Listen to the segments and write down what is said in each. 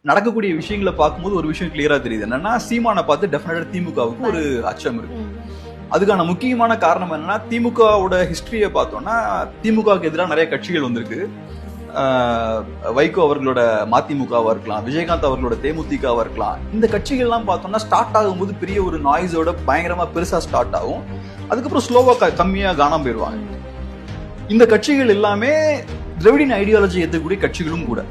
நடக்கக்கூடிய விஷயங்களை பார்க்கும்போது ஒரு விஷயம் கிளியரா தெரியுது. என்னன்னா சீமானை பார்த்து டெஃபினட்டா திமுகவுக்கு ஒரு அச்சம் இருக்கு. அதுக்கான முக்கியமான காரணம் என்னன்னா திமுகவோட ஹிஸ்டரியை பார்த்தோம்னா திமுகவுக்கு எதிராக நிறைய கட்சிகள் வந்திருக்கு. வைகோ அவர்களோட மதிமுகவா இருக்கலாம், விஜயகாந்த் அவர்களோட தேமுதிகவா இருக்கலாம். இந்த கட்சிகள்லாம் பார்த்தோம்னா ஸ்டார்ட் ஆகும்போது பெரிய ஒரு நாய்ஸோட பயங்கரமா பெருசா ஸ்டார்ட் ஆகும். அதுக்கப்புறம் ஸ்லோவா கம்மியா காணாம போயிடுவாங்க. இந்த கட்சிகள் எல்லாமே திராவிடின் ஐடியாலஜி ஏற்றக்கூடிய கட்சிகளும் கூட.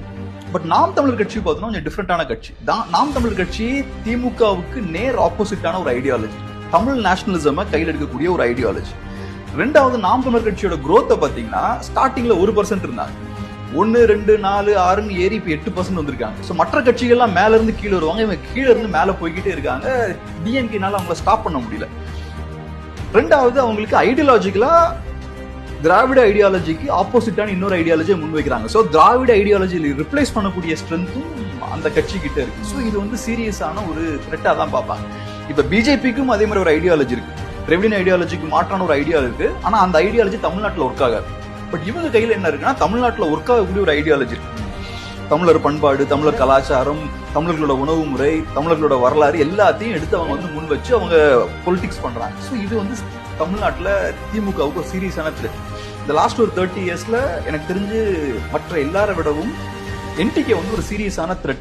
பட் நாம் தமிழர் கட்சி பார்த்தோம்னா கொஞ்சம் டிஃப்ரெண்டான கட்சி. நாம் தமிழர் கட்சி திமுகவுக்கு நேர் ஆப்போசிட்டான ஒரு ஐடியாலஜி. தமிழ் நேஷனலிசமை கையில் எடுக்கக்கூடிய ஒரு ஐடியாலஜி. ரெண்டாவது, நாம் தமிழர் கட்சியோட குரோத்தை பார்த்தீங்கன்னா ஸ்டார்டிங்ல 1% இருந்தாங்க. 1, 2, 4, 6 ஏறி இப்போ 8% வந்திருக்காங்க. ஸோ மற்ற கட்சிகள்லாம் மேல இருந்து கீழே வருவாங்க, இவங்க கீழே இருந்து மேல போய்கிட்டே இருக்காங்க. டிஎம்கேனால அவங்கள ஸ்டாப் பண்ண முடியல. ரெண்டாவது, அவங்களுக்கு ஐடியாலஜிக்கலா திராவிட ஐடியாலஜிக்கு ஆப்போசிட்டான இன்னொரு ஐடியாலஜியை முன்வைக்கிறாங்க. ஸோ திராவிட ஐடியாலஜியில் ரிப்ளேஸ் பண்ணக்கூடிய ஸ்ட்ரென்த்தும் அந்த கட்சி கிட்ட இருக்கு. ஸோ இது வந்து சீரியஸான ஒரு த்ரெட்டா தான் பார்ப்பாங்க. இப்ப பிஜேபிக்கும் அதே மாதிரி ஒரு ஐடியாலஜி இருக்கு. திராவிடின் ஐடியாலஜிக்கு மாற்றான ஒரு ஐடியா இருக்கு. ஆனா அந்த ஐடியாலஜி தமிழ்நாட்டில் ஒர்க் ஆகாது. பட் இவங்க கையில என்ன இருக்குன்னா தமிழ்நாட்டில் ஒர்க் ஆகக்கூடிய ஒரு ஐடியாலஜி இருக்கு. தமிழர் பண்பாடு, தமிழர் கலாச்சாரம், தமிழர்களோட உணவு முறை, தமிழர்களோட வரலாறு எல்லாத்தையும் எடுத்து அவங்க வந்து முன் வச்சு அவங்க பொலிட்டிக்ஸ் பண்றாங்க. ஸோ இது வந்து தமிழ்நாட்டில் திமுகவுக்கு ஒரு சீரியஸான த்ரெட். இந்த லாஸ்ட் ஒரு 30 இயர்ஸ்ல எனக்கு தெரிஞ்சு மற்ற எல்லாரை விடவும் என்டிகே வந்து ஒரு சீரியஸான த்ரெட்.